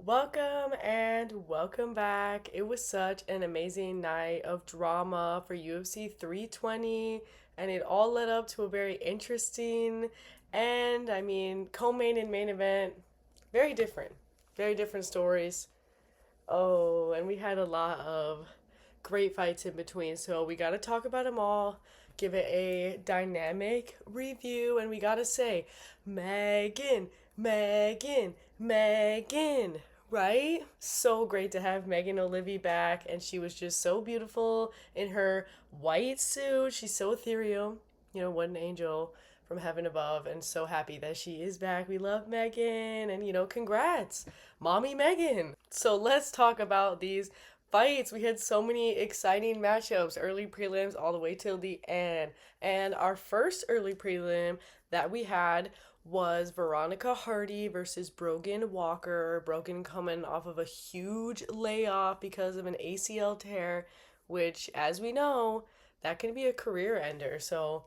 Welcome and welcome back. It was such an amazing night of drama for UFC 320, and it all led up to a very interesting and, co-main and main event. Very different. Very different stories. Oh, and we had a lot of great fights in between, so we got to talk about them all, give it a dynamic review, and we got to say, Megan, Megan, Megan, right? So great to have Megan O'Leary back, and she was just so beautiful in her white suit. She's so ethereal, what an angel from heaven above, and so happy that she is back. We love Megan, and congrats, mommy Megan. So let's talk about these fights. We had so many exciting matchups, early prelims all the way till the end. And our first early prelim that we had was Veronica Hardy versus Brogan Walker. Brogan coming off of a huge layoff because of an ACL tear, which, as we know, that can be a career ender. So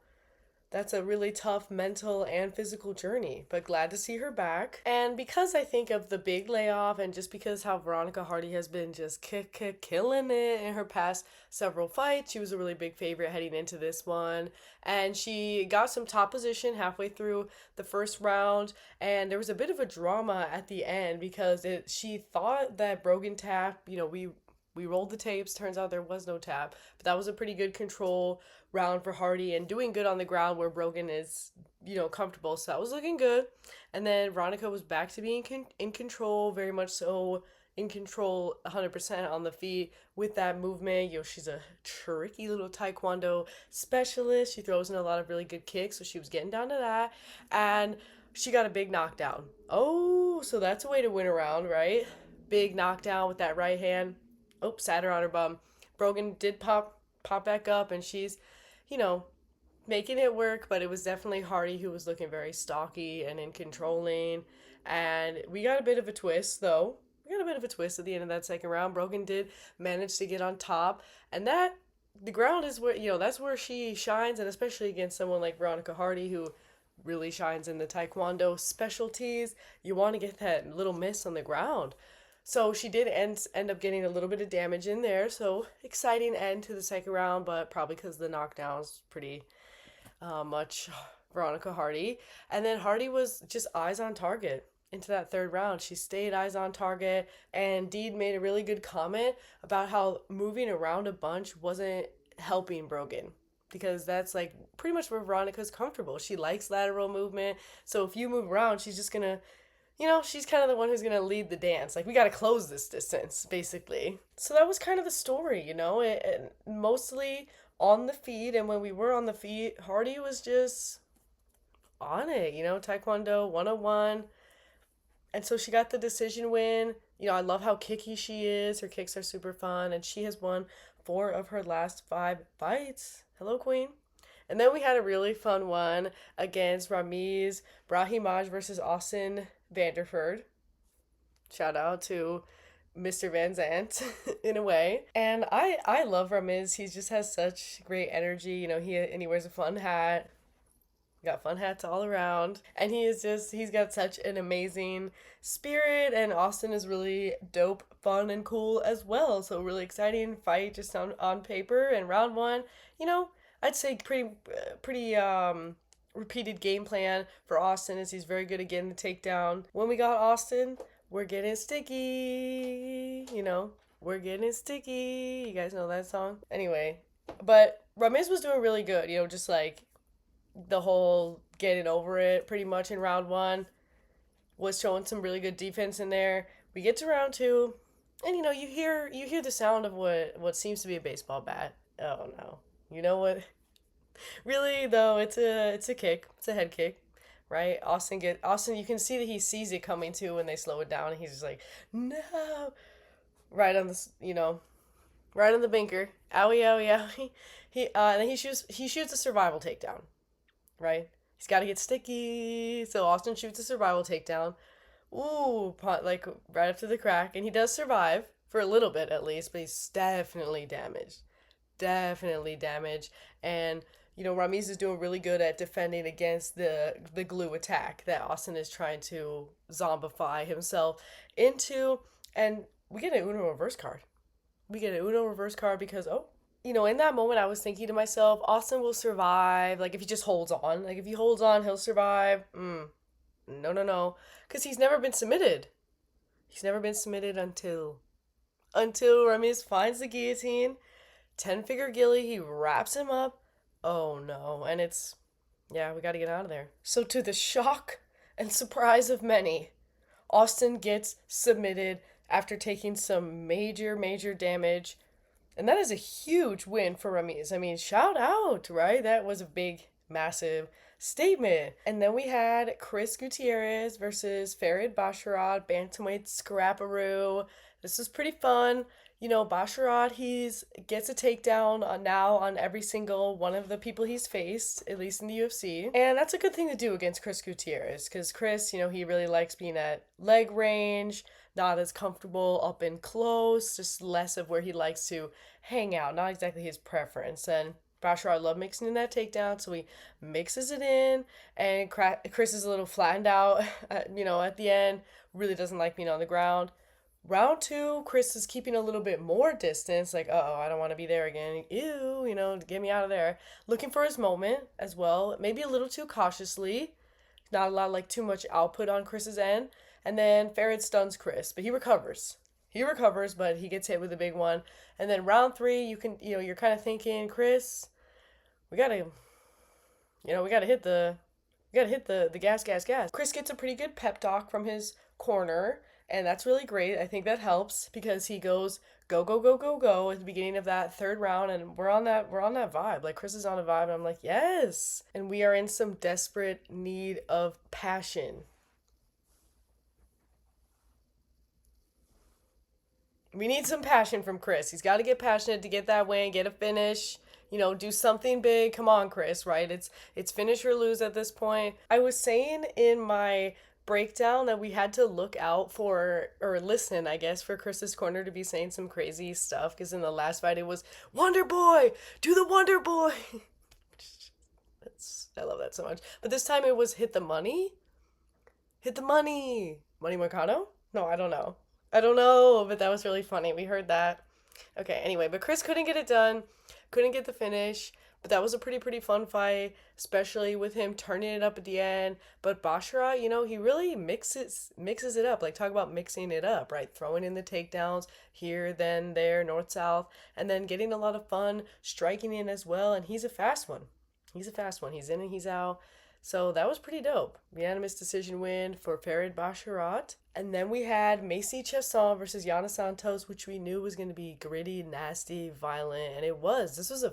that's a really tough mental and physical journey, but glad to see her back. And because I think of the big layoff and just because how Veronica Hardy has been just killing it in her past several fights, she was a really big favorite heading into this one. And she got some top position halfway through the first round, and there was a bit of a drama at the end because she thought that Brogan tapped, we rolled the tapes. Turns out there was no tap, but that was a pretty good control round for Hardy and doing good on the ground where Brogan is, comfortable. So that was looking good. And then Veronica was back to being in control, very much so in control 100% on the feet with that movement. She's a tricky little taekwondo specialist. She throws in a lot of really good kicks, so she was getting down to that. And she got a big knockdown. Oh, so that's a way to win a round, right? Big knockdown with that right hand. Oh, sat her on her bum. Brogan did pop back up, and she's, making it work, but it was definitely Hardy who was looking very stocky and in controlling. And we got a bit of a twist, though. We got a bit of a twist at the end of that second round. Brogan did manage to get on top, and the ground is where, that's where she shines, and especially against someone like Veronica Hardy, who really shines in the taekwondo specialties. You want to get that little miss on the ground. So she did end up getting a little bit of damage in there. So exciting end to the second round, but probably because the knockdowns pretty much Veronica Hardy. And then Hardy was just eyes on target into that third round. She stayed eyes on target, and Deed made a really good comment about how moving around a bunch wasn't helping Brogan, because that's like pretty much where Veronica's comfortable. She likes lateral movement. So if you move around, she's just gonna, she's kind of the one who's going to lead the dance. Like, we got to close this distance, basically. So that was kind of the story, it mostly on the feet. And when we were on the feet, Hardy was just on it, Taekwondo 101. And so she got the decision win. I love how kicky she is. Her kicks are super fun. And she has won 4 of her last 5 fights. Hello, Queen. And then we had a really fun one against Brahimaj versus Austin Vanderford. Shout out to Mr. Van Zant in a way. And I love Ramiz. He just has such great energy. He wears a fun hat. Got fun hats all around. And he's got such an amazing spirit. And Austin is really dope, fun, and cool as well. So really exciting fight just on paper. And round 1, I'd say pretty repeated game plan for Austin, as he's very good at getting the takedown. When we got Austin, we're getting sticky, we're getting sticky. You guys know that song? Anyway, but Ramiz was doing really good, just like the whole getting over it pretty much in round 1, was showing some really good defense in there. We get to round 2, and you hear the sound of what seems to be a baseball bat. Oh no. You know what? Really though, it's a kick. It's a head kick, right? Austin, you can see that he sees it coming too when they slow it down, and he's just like, no, right on the right on the binker. Owie, owie, owie. And then he shoots a survival takedown, right? He's got to get sticky, so Austin shoots a survival takedown. Ooh, like right up to the crack, and he does survive for a little bit at least, but he's definitely damaged. And Ramis is doing really good at defending against the glue attack that Austin is trying to zombify himself into. And we get an Uno reverse card. We get an Uno reverse card because, in that moment, I was thinking to myself, Austin will survive. Like, if he just holds on. Like, if he holds on, he'll survive. No, no, no. Because he's never been submitted. He's never been submitted until Ramis finds the guillotine. 10-figure gilly. He wraps him up. Oh, no. And yeah, we got to get out of there. So, to the shock and surprise of many, Austin gets submitted after taking some major, major damage. And that is a huge win for Ramis. I mean, shout out, right? That was a big, massive statement. And then we had Chris Gutierrez versus Farid Basharat, bantamweight scraparoo. This was pretty fun. Basharat, gets a takedown now on every single one of the people he's faced, at least in the UFC. And that's a good thing to do against Chris Gutierrez, because Chris, he really likes being at leg range, not as comfortable up and close, just less of where he likes to hang out, not exactly his preference. And Basharat loved mixing in that takedown, so he mixes it in, and Chris is a little flattened out, at the end, really doesn't like being on the ground. Round 2, Chris is keeping a little bit more distance, like, I don't want to be there again. Ew, get me out of there. Looking for his moment as well, maybe a little too cautiously. Not a lot, like, too much output on Chris's end. And then Farid stuns Chris, but he recovers. But he gets hit with a big one. And then round 3, you're kind of thinking, Chris, we gotta hit the gas. Chris gets a pretty good pep talk from his corner. And that's really great. I think that helps because he goes go go go go go at the beginning of that third round, and we're on that vibe. Like, Chris is on a vibe, and I'm like, yes. And we are in some desperate need of passion. We need some passion from Chris. He's got to get passionate to get that win, get a finish. Do something big. Come on, Chris, right? It's finish or lose at this point. I was saying in my breakdown that we had to look out for, or listen, I guess, for Chris's corner to be saying some crazy stuff, because in the last fight it was Wonder Boy, do the Wonder Boy. I love that so much. But this time it was hit the money, money Mercado. No, I don't know, but that was really funny. We heard that. Okay, anyway, but Chris couldn't get it done, couldn't get the finish. But that was a pretty fun fight, especially with him turning it up at the end. But Basharat, he really mixes it up. Like, talk about mixing it up, right? Throwing in the takedowns here, then there, north, south, and then getting a lot of fun, striking in as well. And he's a fast one. He's in and he's out. So that was pretty dope. Unanimous decision win for Farid Basharat. And then we had Macy Chiasson versus Yana Santos, which we knew was going to be gritty, nasty, violent. And it was. This was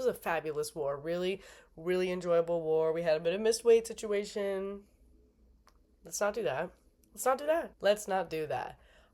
a fabulous war. Really, really enjoyable war. We had a bit of missed weight situation. Let's not do that.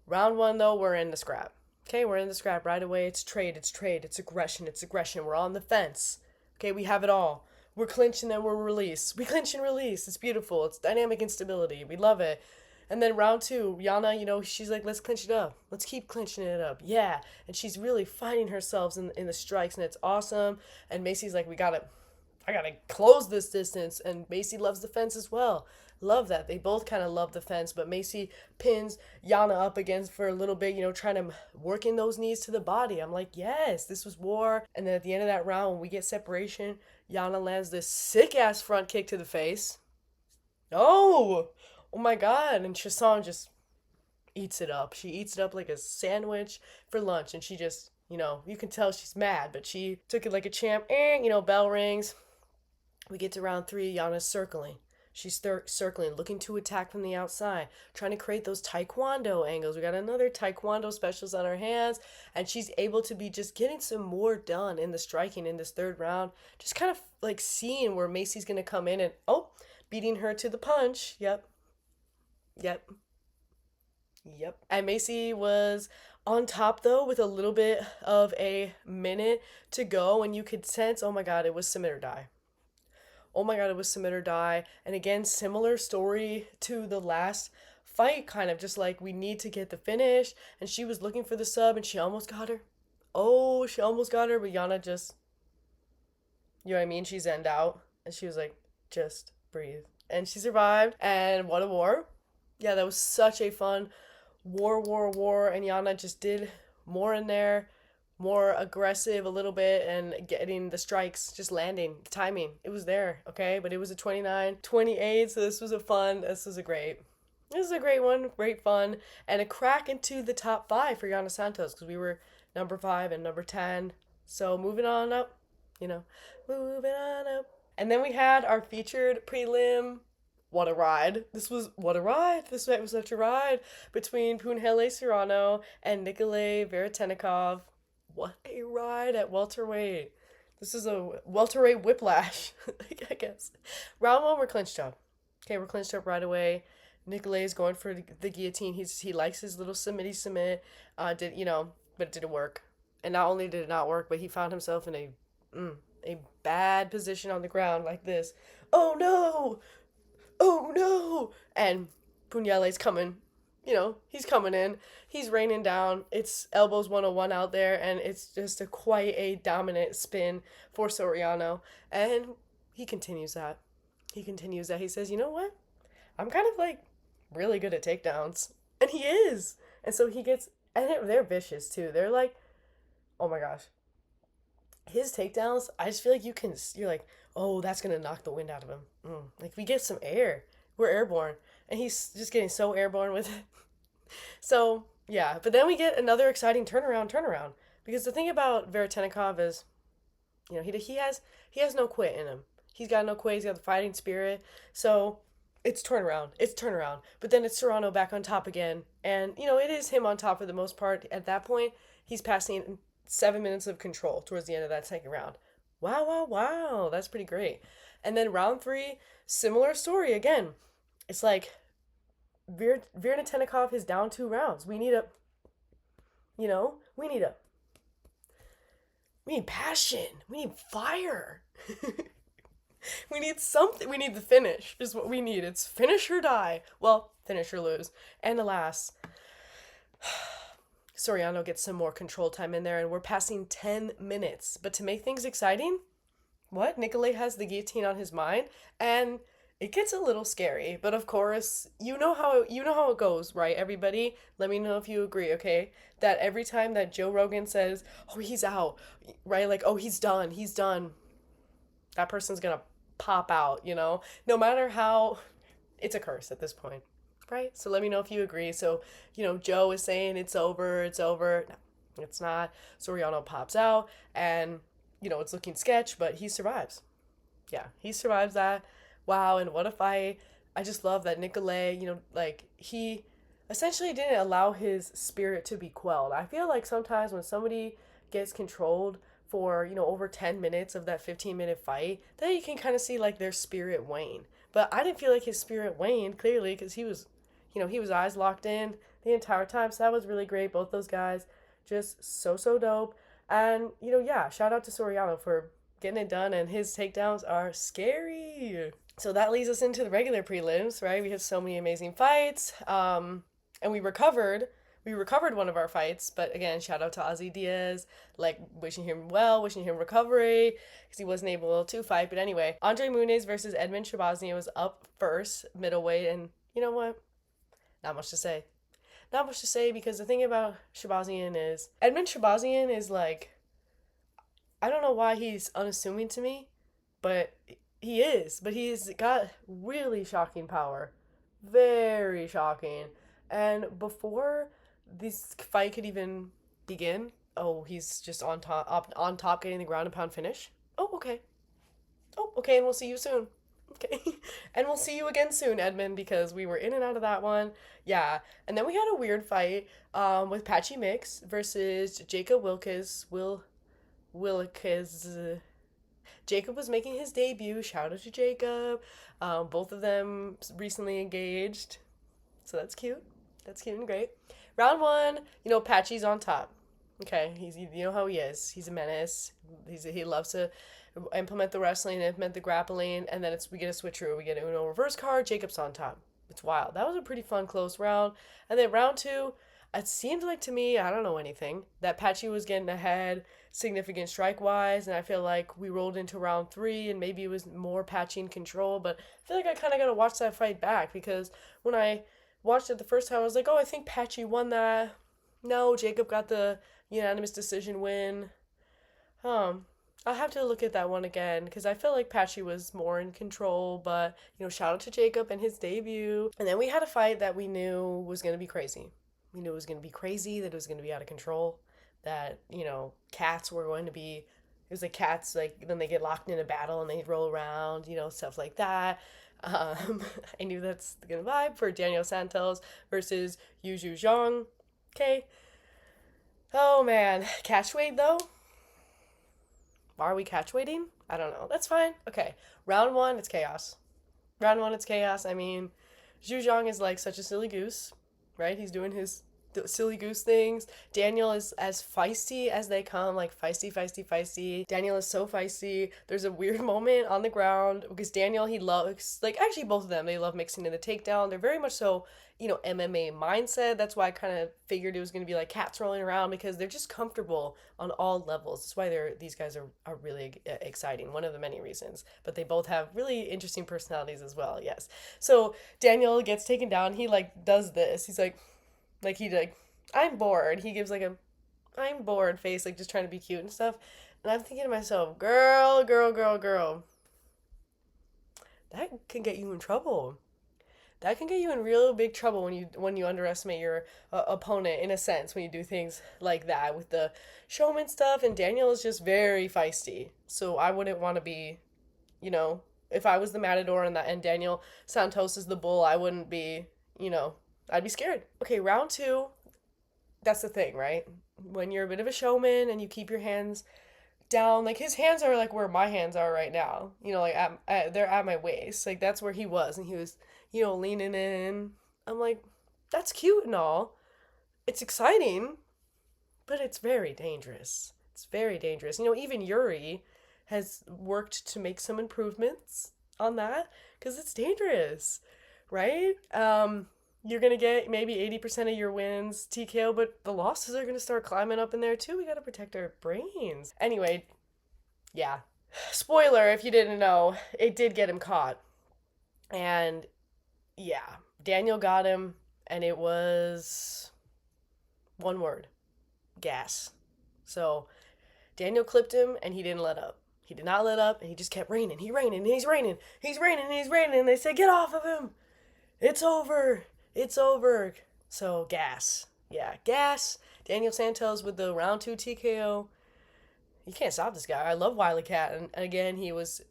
Round 1, though, we're in the scrap. Okay, we're in the scrap right away. It's trade. It's aggression. We're on the fence. Okay, we have it all. We're clinching and we're release. We clinch and release. It's beautiful. It's dynamic instability. We love it. And then round 2, Yana, she's like, let's clinch it up. Let's keep clinching it up. Yeah. And she's really finding herself in the strikes, and it's awesome. And Macy's like, I gotta close this distance. And Macy loves the fence as well. Love that. They both kind of love the fence, but Macy pins Yana up against for a little bit, trying to work in those knees to the body. I'm like, yes, this was war. And then at the end of that round, when we get separation, Yana lands this sick-ass front kick to the face. Oh my God. And Chiasson just eats it up. She eats it up like a sandwich for lunch. And she just, you can tell she's mad, but she took it like a champ. And, bell rings. We get to round 3. Yana's circling. She's circling, looking to attack from the outside, trying to create those taekwondo angles. We got another taekwondo specialist on our hands, and she's able to be just getting some more done in the striking in this third round. Just kind of like seeing where Macy's going to come in and, beating her to the punch. Yep. And Macy was on top, though, with a little bit of a minute to go, and you could sense, oh my God, it was submit or die. And again, similar story to the last fight, kind of just like we need to get the finish. And she was looking for the sub, and she almost got her. But Yana just You know what I mean? She zenned out and she was like, just breathe. And she survived. And what a war. Yeah, that was such a fun war. And Yana just did more in there, more aggressive a little bit, and getting the strikes, just landing, the timing. It was there, okay? But it was a 29-28, so this was a great one, great fun, and a crack into the top five for Yana Santos because we were number five and number 10. So moving on up, you know, moving on up. And then we had our featured prelim. What a ride. What a ride. This was such a ride between Punhele Soriano and Nikolay Veretennikov. What a ride at welterweight. This is a welterweight whiplash, I guess. Round one, we're clinched up. Okay, we're clinched up right away. Nikolay is going for the guillotine. He likes his little submit. But it didn't work. And not only did it not work, but he found himself in a bad position on the ground like this. Oh no! Oh no! And Punyele's coming. He's coming in. He's raining down. It's elbows 101 out there, and it's just quite a dominant spin for Soriano. And he continues that. He says, you know what? I'm kind of like really good at takedowns. And he is. And so he gets, and they're vicious too. They're like, oh my gosh. His takedowns, I just feel like you're like, oh, that's going to knock the wind out of him. Like, we get some air. We're airborne. And he's just getting so airborne with it. So, yeah. But then we get another exciting turnaround. Because the thing about Veretennikov is, he has no quit in him. He's got no quit. He's got the fighting spirit. So, it's turnaround. But then it's Serrano back on top again. And, it is him on top for the most part. At that point, he's passing 7 minutes of control towards the end of that second round. Wow. That's pretty great. And then round three, similar story again. It's like Veretennikov is down 2 rounds. We need passion. We need fire. We need something. We need the finish is what we need. It's finish or die. Well, finish or lose. And alas, Soriano gets some more control time in there, and we're passing 10 minutes. But to make things exciting, Nikolay has the guillotine on his mind, and it gets a little scary. But of course, you know how it goes, right? Everybody, let me know if you agree, okay? That every time that Joe Rogan says, "Oh, he's out," right? Like, "Oh, he's done," that person's gonna pop out, no matter how. It's a curse at this point, right? So let me know if you agree. So, Joe is saying it's over. No, it's not. Soriano pops out, and, it's looking sketch, but he survives. Yeah, he survives that. Wow, and what a fight. I just love that Nikolay, he essentially didn't allow his spirit to be quelled. I feel like sometimes when somebody gets controlled for, over 10 minutes of that 15-minute fight, then you can kind of see, like, their spirit wane. But I didn't feel like his spirit waned, clearly, because he was eyes locked in the entire time. So that was really great. Both those guys, just so dope. And, shout out to Soriano for getting it done, and his takedowns are scary. So that leads us into the regular prelims, right? We had so many amazing fights, and we recovered one of our fights, but again, shout out to Ozzy Diaz, like, wishing him recovery, because he wasn't able to fight. But anyway, Andre Muniz versus Edmund Shahbazyan was up first, middleweight, and you know what? Not much to say, because the thing about Edmund Shahbazyan is like, I don't know why he's unassuming to me, but he's got really shocking power. Very shocking. And before this fight could even begin, he's just on top getting the ground and pound finish. Okay, and we'll see you soon. Okay. And we'll see you again soon, Edmund, because we were in and out of that one. Yeah. And then we had a weird fight with Patchy Mix versus Jacob Wilkes. Jacob was making his debut. Shout out to Jacob. Both of them recently engaged. So that's cute. That's cute and great. Round one, Patchy's on top. Okay, you know how he is. He's a menace. He loves to implement the wrestling, implement the grappling, and then we get a switcheroo. We get a reverse card. Jacob's on top. It's wild. That was a pretty fun, close round. And then round two, it seemed like to me, I don't know anything, that Patchy was getting ahead significant strike wise, and I feel like we rolled into round three and maybe it was more Patchy in control, but I feel like I kind of got to watch that fight back because when I watched it the first time, I was like, oh, I think Patchy won that. No, Jacob got the unanimous decision win. Um, I'll have to look at that one again because I feel like Patchy was more in control, but shout out to Jacob and his debut. And then we had a fight that we knew was going to be crazy. We knew it was going to be crazy, that it was going to be out of control, that, cats were going to be, it was like cats, like, then they get locked in a battle and they roll around, stuff like that. I knew that's going to vibe for Daniel Santos versus Yuju Zhang. Okay. Oh man, catch weight though. Are we catch weighting? I don't know. That's fine. Okay. Round one, it's chaos. Round one, it's chaos. I mean, Zhu Zhang is like such a silly goose, right? He's doing his silly goose things. Daniel is as feisty as they come, like feisty, feisty, feisty. Daniel is so feisty. There's a weird moment on the ground because Daniel, he loves, like, actually both of them, they love mixing in the takedown. They're very much so, MMA mindset. That's why I kind of figured it was going to be like cats rolling around because they're just comfortable on all levels. That's why these guys are really exciting. One of the many reasons. But they both have really interesting personalities as well. Yes. So Daniel gets taken down. He like does this. He's like I'm bored. He gives like a I'm bored face, like just trying to be cute and stuff. And I'm thinking to myself, girl, girl, girl, girl. That can get you in trouble. That can get you in real big trouble when you underestimate your opponent in a sense when you do things like that with the showman stuff. And Daniel is just very feisty, so I wouldn't want to be, if I was the matador and Daniel Santos is the bull, I wouldn't be, I'd be scared. Okay, round two. That's the thing, right? When you're a bit of a showman and you keep your hands down, like his hands are like where my hands are right now, like they're at my waist, like that's where he was, and he was leaning in. I'm like, that's cute and all, it's exciting, but it's very dangerous. It's very dangerous. Even Yuri has worked to make some improvements on that because it's dangerous, right? You're gonna get maybe 80% of your wins TKO, but the losses are gonna start climbing up in there too. We gotta protect our brains. Anyway, yeah. Spoiler if you didn't know, it did get him caught. And yeah, Daniel got him, and it was one word: gas. So Daniel clipped him, and he didn't let up. He did not let up, and he just kept raining. He's raining, he's raining, he's raining, he's raining. And they said, get off of him. It's over. It's over. So gas. Yeah, gas. Daniel Santos with the round two TKO. You can't stop this guy. I love Wily Cat, and again, he was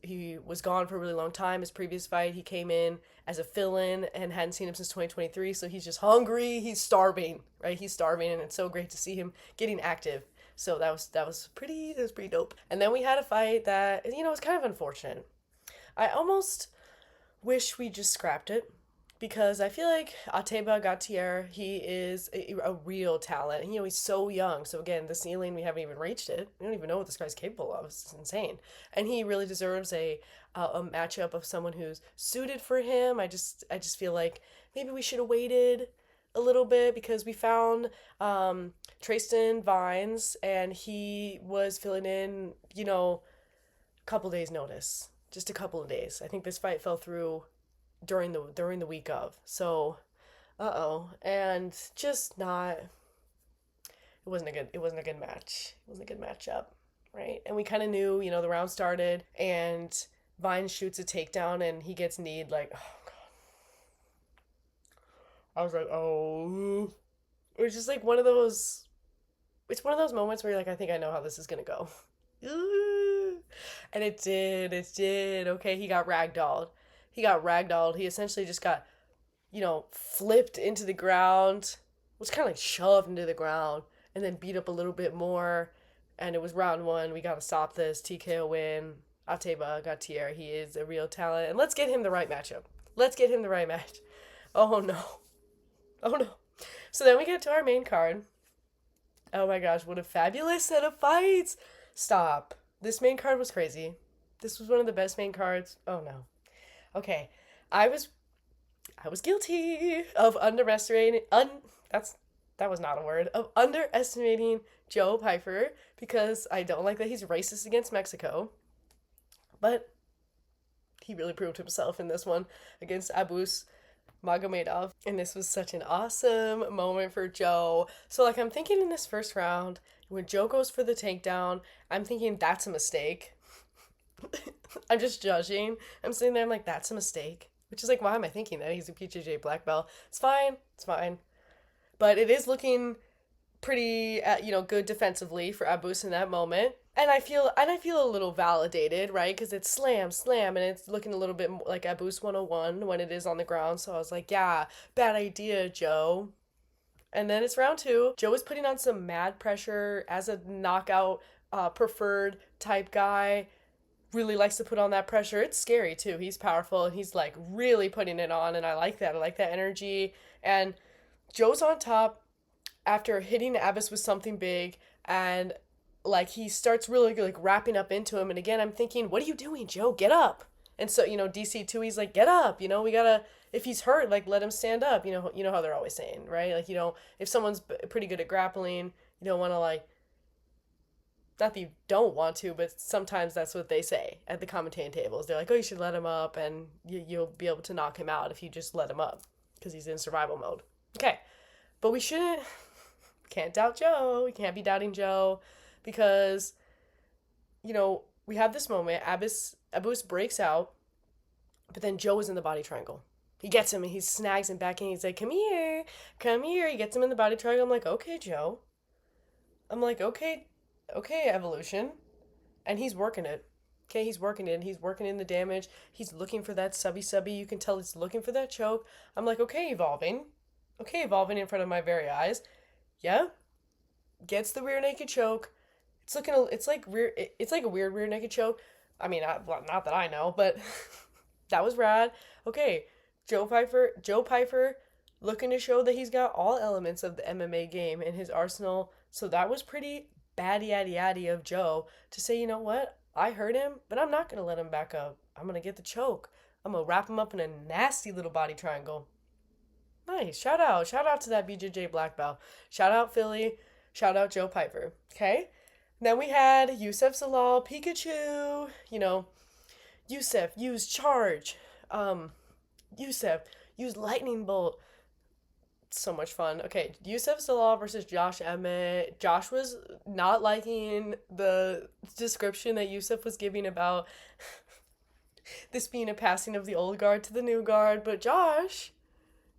gone for a really long time. His previous fight, he came in as a fill-in and hadn't seen him since 2023. So he's just hungry. He's starving, right? He's starving, and it's so great to see him getting active. So that was pretty dope. And then we had a fight that was kind of unfortunate. I almost wish we just scrapped it because I feel like Ateba Gautier, he is a real talent. And, he's so young. So again, the ceiling, we haven't even reached it. We don't even know what this guy's capable of. It's insane. And he really deserves a matchup of someone who's suited for him. I just feel like maybe we should have waited a little bit because we found Tristan Vines and he was filling in, a couple days notice. Just a couple of days. I think this fight fell through during the week of. So, and just not. It wasn't a good match. It wasn't a good matchup, right? And we kind of knew, the round started, and Vine shoots a takedown, and he gets kneed. Like, oh god. I was like, oh. It was just like one of those. It's one of those moments where you're like, I think I know how this is gonna go. And it did. Okay, he got ragdolled. He essentially just got, flipped into the ground. Was kind of like shoved into the ground and then beat up a little bit more. And it was round one. We got to stop this. TKO win. Ateba Gautier. He is a real talent. And let's get him the right matchup. Oh no. So then we get to our main card. Oh my gosh, what a fabulous set of fights. Stop. This main card was crazy. This was one of the best main cards. Oh no. Okay, I was guilty of underestimating. That's that was not a word, of underestimating Joe Pyfer because I don't like that he's racist against Mexico. But he really proved himself in this one against Abus Magomedov. And this was such an awesome moment for Joe. So, like, I'm thinking in this first round, when Joe goes for the takedown, I'm thinking that's a mistake. I'm just judging. I'm sitting there, I'm like, that's a mistake. Which is like, why am I thinking that? He's a PJJ black belt. It's fine. It's fine. But it is looking pretty, good defensively for Abus in that moment. And I feel a little validated, right? Because it's slam, slam, and it's looking a little bit like Abus 101 when it is on the ground. So I was like, yeah, bad idea, Joe. And then it's round two. Joe is putting on some mad pressure as a knockout preferred type guy. Really likes to put on that pressure. It's scary too. He's powerful and he's like really putting it on, and I like that. I like that energy. And Joe's on top after hitting Abus with something big, and like he starts really like wrapping up into him. And again, I'm thinking, what are you doing, Joe? Get up. And so, DC2, he's like, get up. We gotta, if he's hurt, like let him stand up. You know how they're always saying, right? Like, if someone's pretty good at grappling, you don't want to like, not that you don't want to, but sometimes that's what they say at the commentating tables. They're like, oh, you should let him up, and you'll be able to knock him out if you just let him up because he's in survival mode. Okay, but can't doubt Joe. We can't be doubting Joe because, we have this moment. Abus breaks out, but then Joe is in the body triangle. He gets him and he snags him back and he's like, come here, come here. He gets him in the body triangle. I'm like, okay, Joe. I'm like, okay, Evolution. And he's working it. Okay, he's working it. He's working in the damage. He's looking for that subby. You can tell he's looking for that choke. I'm like, okay, Evolving. Okay, Evolving in front of my very eyes. Yeah. Gets the rear naked choke. It's like a weird rear naked choke. I mean, not that I know, but that was rad. Okay, Joe Pyfer looking to show that he's got all elements of the MMA game in his arsenal. So that was pretty yaddy of Joe to say, you know what? I hurt him, but I'm not going to let him back up. I'm going to get the choke. I'm going to wrap him up in a nasty little body triangle. Nice. Shout out to that BJJ black belt. Shout out Philly. Shout out Joe Pyfer. Okay? Then we had Youssef Zalal, Pikachu. Youssef, use charge. Youssef, use lightning bolt. So much fun. Okay, Youssef Zalal versus Josh Emmett. Josh was not liking the description that Youssef was giving about this being a passing of the old guard to the new guard. But Josh,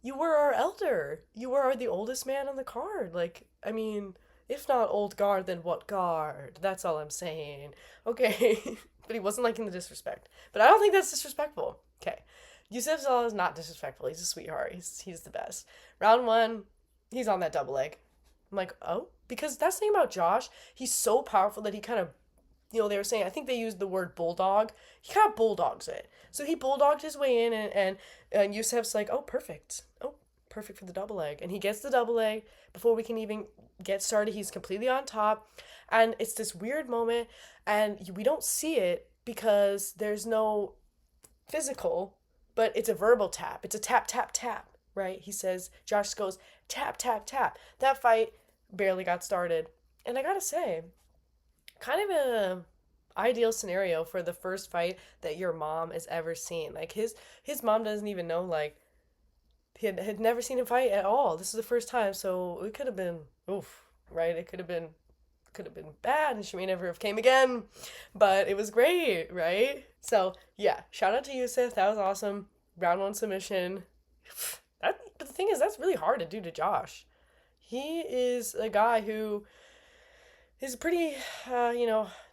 you were our elder. You were the oldest man on the card. Like, I mean, if not old guard, then what guard? That's all I'm saying. Okay. But he wasn't liking the disrespect. But I don't think that's disrespectful. Okay. Youssef Zalal is not disrespectful. He's a sweetheart. He's the best. Round one, he's on that double leg. I'm like, oh? Because that's the thing about Josh. He's so powerful that he kind of, they were saying, I think they used the word bulldog. He kind of bulldogs it. So he bulldogged his way in, and Youssef's like, oh, perfect. Oh, perfect for the double leg. And he gets the double leg. Before we can even get started, he's completely on top. And it's this weird moment, and we don't see it because there's no physical, but it's a verbal tap. It's a tap, tap, tap, right? He says, Josh goes, tap, tap, tap. That fight barely got started. And I gotta say, kind of a ideal scenario for the first fight that your mom has ever seen. Like, his mom doesn't even know, like, he had never seen him fight at all. This is the first time, so it could have been, oof, right? It could have been bad, and she may never have came again, but it was great, right? So yeah, shout out to Youssef. That was awesome. Round one submission. But the thing is, that's really hard to do to Josh. He is a guy who is pretty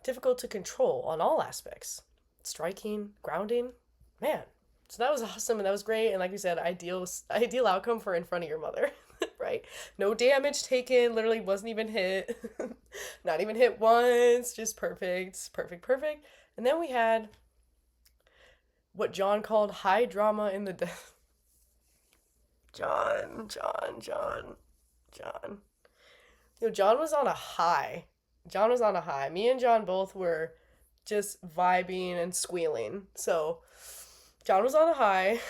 difficult to control on all aspects. Striking, grounding, man. So that was awesome, and that was great, and like we said, ideal outcome for in front of your mother. Right? No damage taken, literally wasn't even hit. Not even hit once, just perfect. And then we had what John called high drama in the John. John was on a high. Me and John both were just vibing and squealing. So John was on a high,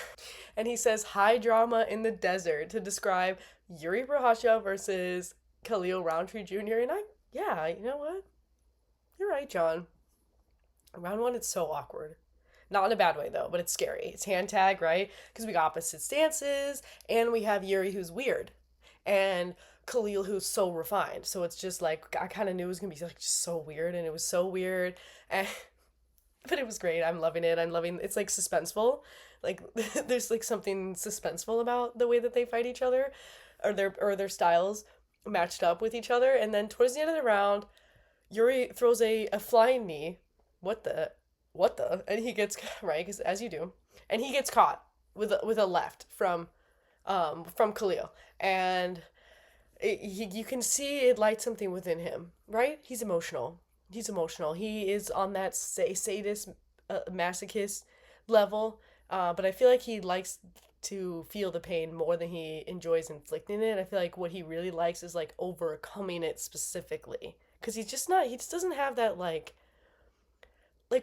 and he says high drama in the desert to describe Yuri Prochazka versus Khalil Rountree Jr. And yeah, you know what? You're right, John. Round one, it's so awkward. Not in a bad way though, but it's scary. It's hand tag, right? Because we got opposite stances, and we have Yuri who's weird, and Khalil who's so refined. So it's just like I kind of knew it was gonna be like just so weird, and it was so weird, and but it was great. I'm loving it. I'm loving. It's like suspenseful. Like there's like something suspenseful about the way that they fight each other, or their styles matched up with each other. And then towards the end of the round, Yuri throws a flying knee. What the? What the? And he gets right, because as you do, and he gets caught with a left from Khalil, and you can see it lights something within him. Right? He's emotional. He's emotional. He is on that sadist, masochist level, but I feel like he likes to feel the pain more than he enjoys inflicting it. I feel like what he really likes is like overcoming it specifically, because he's just not. He just doesn't have that like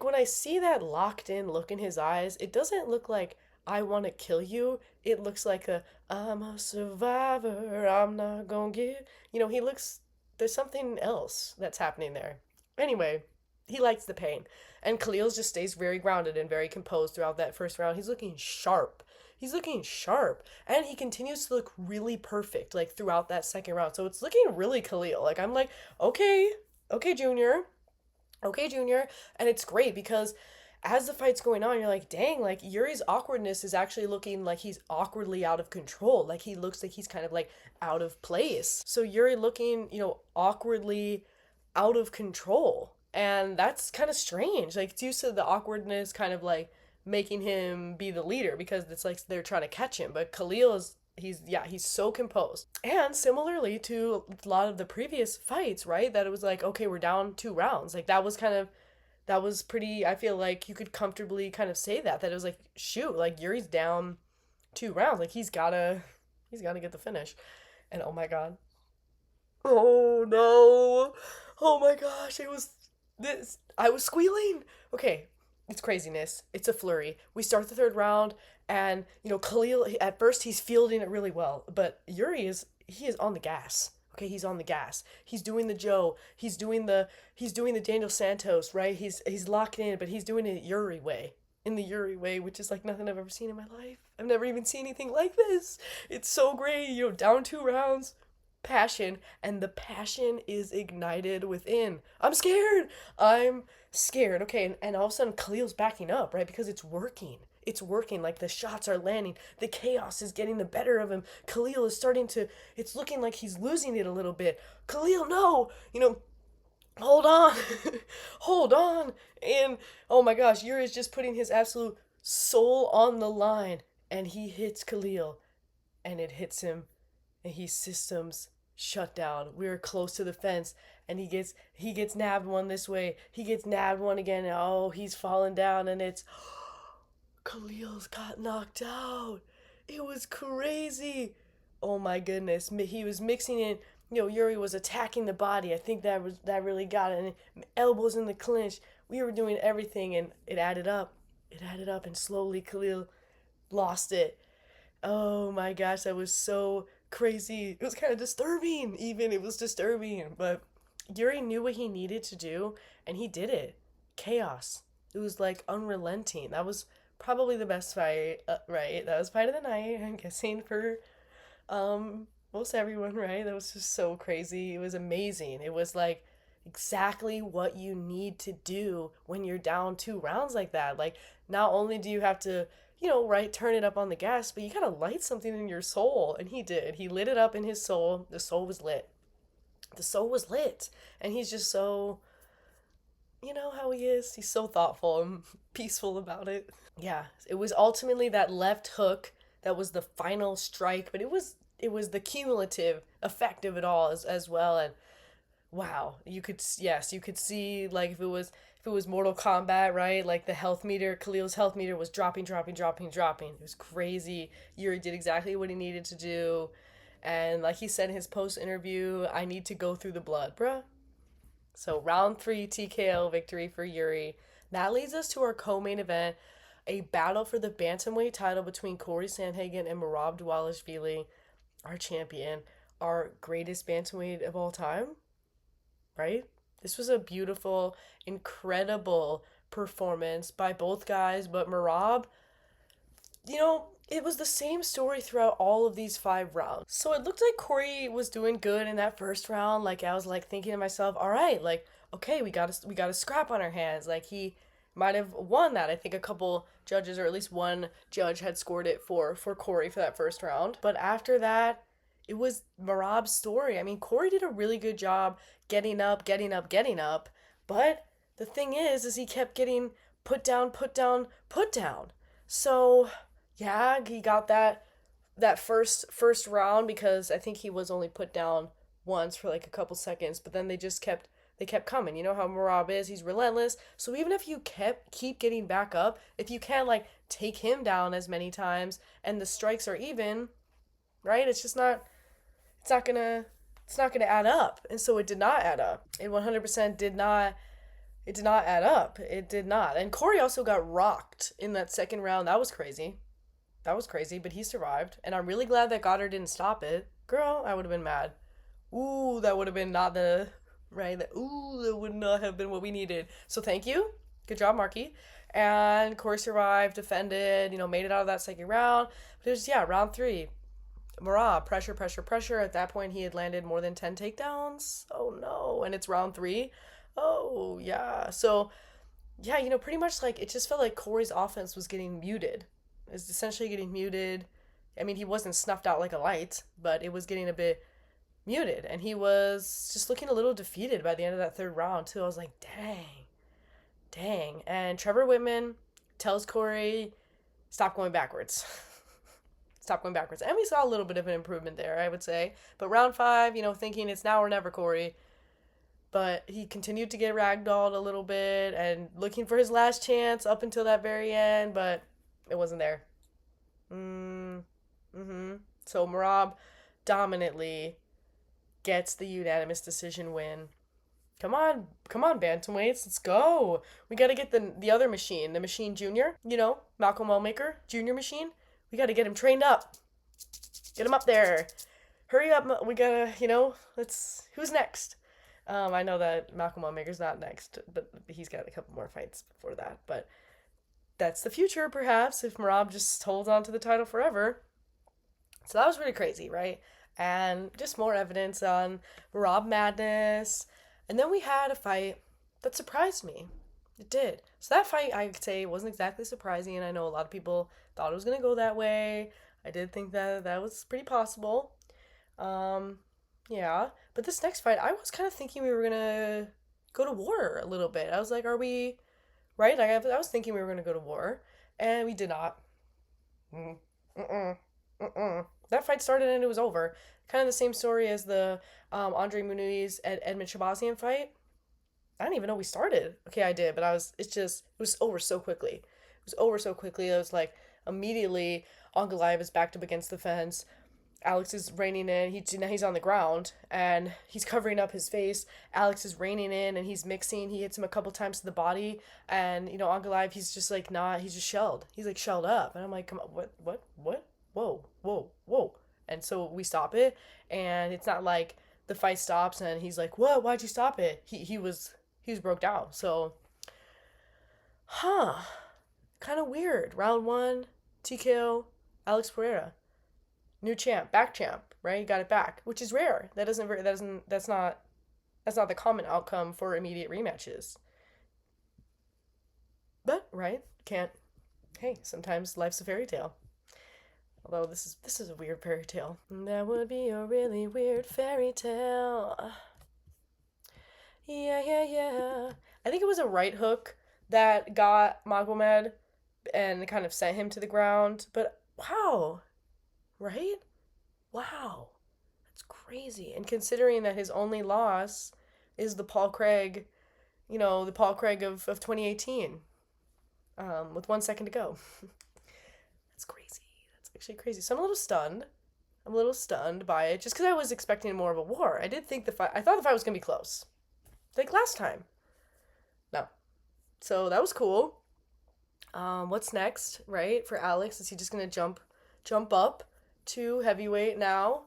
when I see that locked in look in his eyes, it doesn't look like I want to kill you. It looks like a I'm a survivor. I'm not gonna give. He looks. There's something else that's happening there. Anyway, he likes the pain, and Khalil just stays very grounded and very composed throughout that first round. He's looking sharp. He's looking sharp, and he continues to look really perfect like throughout that second round. So it's looking really Khalil. Like I'm like, okay, okay, Junior, okay, Junior. And it's great because as the fight's going on, you're like, dang, like Yuri's awkwardness is actually looking like he's awkwardly out of control. Like he looks like he's kind of like out of place. So Yuri looking, awkwardly out of control. And that's kind of strange. Like it's used to the awkwardness kind of like making him be the leader because it's like they're trying to catch him. But Khalil is he's so composed. And similarly to a lot of the previous fights, right? That it was like, okay, we're down 2 rounds. Like that was pretty. I feel like you could comfortably kind of say that it was like, shoot, like Yuri's down 2 rounds. Like he's gotta get the finish. And oh my god. Oh no. Oh my gosh, it was this. I was squealing. Okay, it's craziness. It's a flurry. We start the third round, and Khalil at first he's fielding it really well, but Yuri is on the gas. Okay, he's on the gas. He's doing the Joe. He's doing the Daniel Santos, right? He's locked in, but he's doing it Yuri way. In the Yuri way, which is like nothing I've ever seen in my life. I've never even seen anything like this. It's so great. Down 2 rounds, passion, and the passion is ignited within. I'm scared. I'm scared. Okay, and all of a sudden Khalil's backing up, right? Because it's working. It's working. Like the shots are landing. The chaos is getting the better of him. Khalil is starting to. It's looking like he's losing it a little bit. Khalil, no. Hold on. Hold on. And oh my gosh, Yuri is just putting his absolute soul on the line. And he hits Khalil. And it hits him. And he systems shut down. We're close to the fence. And he gets nabbed one this way. He gets nabbed one again. And oh, he's falling down. And it's Khalil's got knocked out. It was crazy. Oh my goodness. He was mixing in. Yuri was attacking the body. I think that really got it. And elbows in the clinch. We were doing everything, and it added up. It added up, and slowly Khalil lost it. Oh my gosh, that was so crazy. It was kind of disturbing, even. It was disturbing. But Yuri knew what he needed to do, and he did it. Chaos. It was like unrelenting. That was probably the best fight, right? That was fight of the night, I'm guessing, for most everyone, right? That was just so crazy. It was amazing. It was like exactly what you need to do when you're down 2 rounds like that. Like, not only do you have to, right, turn it up on the gas, but you gotta light something in your soul. And he did. He lit it up in his soul. The soul was lit. The soul was lit. And he's just so, how he is. He's so thoughtful and peaceful about it. Yeah, it was ultimately that left hook that was the final strike, but it was the cumulative effect of it all as well. And wow, you could see, like, if it was Mortal Kombat, right? Like the health meter, Khalil's health meter was dropping, dropping, dropping, dropping. It was crazy. Yuri did exactly what he needed to do. And like he said in his post interview, I need to go through the blood, bruh. So round 3 TKO victory for Yuri. That leads us to our co-main event, a battle for the bantamweight title between Corey Sandhagen and Merab Dvalishvili. our champion, our greatest bantamweight of all time, right? This was a beautiful, incredible performance by both guys, but Merab, it was the same story throughout all of these 5 rounds. So it looked like Corey was doing good in that first round. Like I was like thinking to myself, all right, like okay, we got a scrap on our hands. Like he might have won that. I think a couple judges, or at least one judge, had scored it for Corey for that first round. But after that, it was Marab's story. I mean, Corey did a really good job getting up, getting up, getting up. But the thing is he kept getting put down, put down, put down. So yeah, he got that first round because I think he was only put down once for like a couple seconds, but then they kept coming. You know how Marab is, he's relentless. So even if you keep getting back up, if you can't like take him down as many times and the strikes are even, right? It's not gonna add up. And so it did not add up. It 100% did not. It did not add up. It did not. And Corey also got rocked in that second round. That was crazy. That was crazy, but he survived. And I'm really glad that Goddard didn't stop it. Girl, I would have been mad. Ooh, that would have been not the right. That would not have been what we needed. So thank you. Good job, Marky. And Corey survived, defended, made it out of that second round. But it was, yeah, round 3. Marab, pressure, pressure, pressure. At that point, he had landed more than 10 takedowns. Oh no. And it's round 3. Oh, yeah. So, yeah, pretty much like it just felt like Corey's offense was getting muted. It's essentially getting muted. I mean, he wasn't snuffed out like a light, but it was getting a bit muted. And he was just looking a little defeated by the end of that third round, too. I was like, dang. And Trevor Whitman tells Corey, stop going backwards. Stop going backwards. And we saw a little bit of an improvement there, I would say. But round 5, thinking it's now or never, Corey. But he continued to get ragdolled a little bit and looking for his last chance up until that very end, but it wasn't there. So Marab dominantly gets the unanimous decision win. Come on, bantamweights, let's go. We got to get the other machine, the Machine Junior, Malcolm Wellmaker, Junior Machine. We got to get him trained up. Get him up there. Hurry up. We got to, who's next? I know that Malcolm Wellmaker's not next, but he's got a couple more fights before that. But that's the future, perhaps, if Merab just holds on to the title forever. So that was really crazy, right? And just more evidence on Merab madness. And then we had a fight that surprised me. It did. So that fight, I could say, wasn't exactly surprising. And I know a lot of people thought it was going to go that way. I did think that was pretty possible. Yeah. But this next fight, I was kind of thinking we were going to go to war a little bit. I was like, are we... Right? I was thinking we were going to go to war. And we did not. That fight started and it was over. Kind of the same story as the Andre Muniz and Emmett Shabazian fight. I didn't even know we started. Okay, I did, but it was over so quickly. It was over so quickly. I was like, immediately, Ankalaev is backed up against the fence. Alex is reining in. Now he's on the ground, and he's covering up his face. Alex is reining in, and he's mixing. He hits him a couple times to the body, and, Ankalaev, he's just, like, not, he's just shelled. He's, like, shelled up. And I'm like, come on, what? Whoa. And so we stop it, and it's not like the fight stops, and he's like, what? Why'd you stop it? He was broke down. So, kind of weird. Round 1, TKO, Alex Pereira. New champ, back champ, right? You got it back, which is rare. That's not the common outcome for immediate rematches. But, right? Hey, sometimes life's a fairy tale. Although this is a weird fairy tale. That would be a really weird fairy tale. Yeah. I think it was a right hook that got Magomed and kind of sent him to the ground. But wow. Right? Wow. That's crazy. And considering that his only loss is the Paul Craig, the Paul Craig of 2018, with 1 second to go. That's crazy. That's actually crazy. So I'm a little stunned by it, just because I was expecting more of a war. I thought the fight was going to be close. Like last time. No. So that was cool. What's next, right? For Alex, is he just going to jump up to heavyweight now?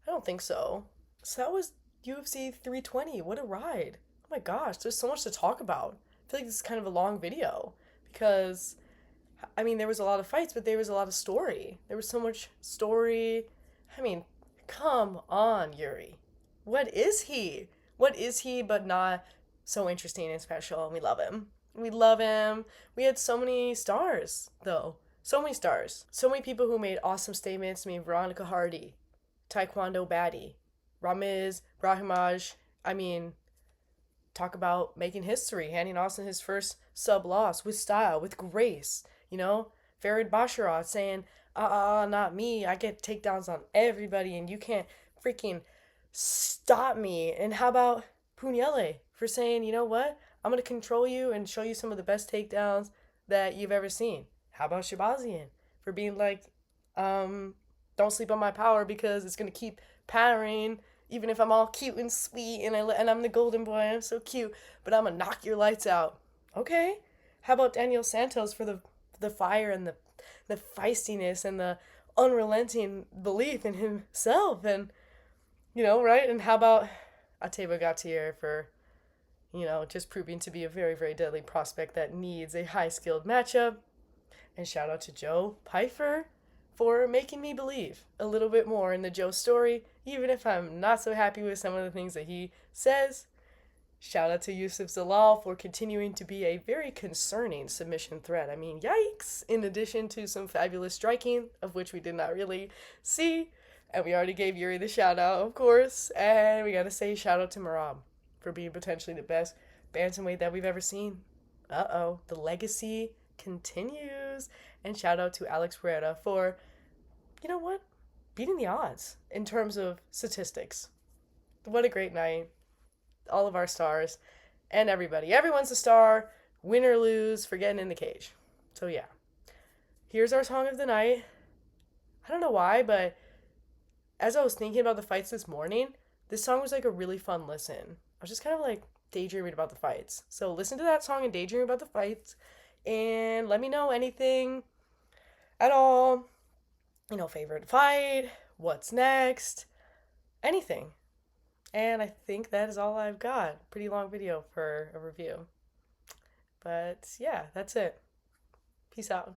I don't think so. So that was UFC 320. What a ride. Oh my gosh, there's so much to talk about. I feel like this is kind of a long video because, I mean, there was a lot of fights, but there was a lot of story. There was so much story. I mean, come on, Yuri. What is he? What is he but not so interesting and special? And we love him. We love him. We had so many stars, though. So many stars. So many people who made awesome statements. I mean, Veronica Hardy, Taekwondo baddie, Ramiz, Brahimaj. I mean, talk about making history, handing Austin his first sub loss with style, with grace. You know, Farid Basharat saying, not me. I get takedowns on everybody, and you can't freaking stop me. And how about Punyele for saying, you know what? I'm going to control you and show you some of the best takedowns that you've ever seen. How about Shabazian for being like, don't sleep on my power because it's going to keep powering even if I'm all cute and sweet and I'm the golden boy, I'm so cute, but I'm gonna knock your lights out. Okay. How about Daniel Santos for the fire and the feistiness and the unrelenting belief in himself and right? And how about Ateba Gautier for just proving to be a very, very deadly prospect that needs a high skilled matchup. And shout out to Joe Pyfer for making me believe a little bit more in the Joe story, even if I'm not so happy with some of the things that he says. Shout out to Yusuf Zalal for continuing to be a very concerning submission threat. I mean, yikes! In addition to some fabulous striking, of which we did not really see. And we already gave Yuri the shout out, of course. And we gotta say shout out to Marab for being potentially the best bantamweight that we've ever seen. Uh-oh, the legacy continues. And shout out to Alex Pereira for, you know what, beating the odds in terms of statistics. What a great night. All of our stars and everybody. Everyone's a star, win or lose, for getting in the cage. So yeah, here's our song of the night. I don't know why, but as I was thinking about the fights this morning, this song was like a really fun listen. I was just kind of like daydreaming about the fights. So listen to that song and daydream about the fights and let me know anything at all. Favorite fight, what's next, anything. And I think that is all I've got. Pretty long video for a review. But yeah, that's it. Peace out.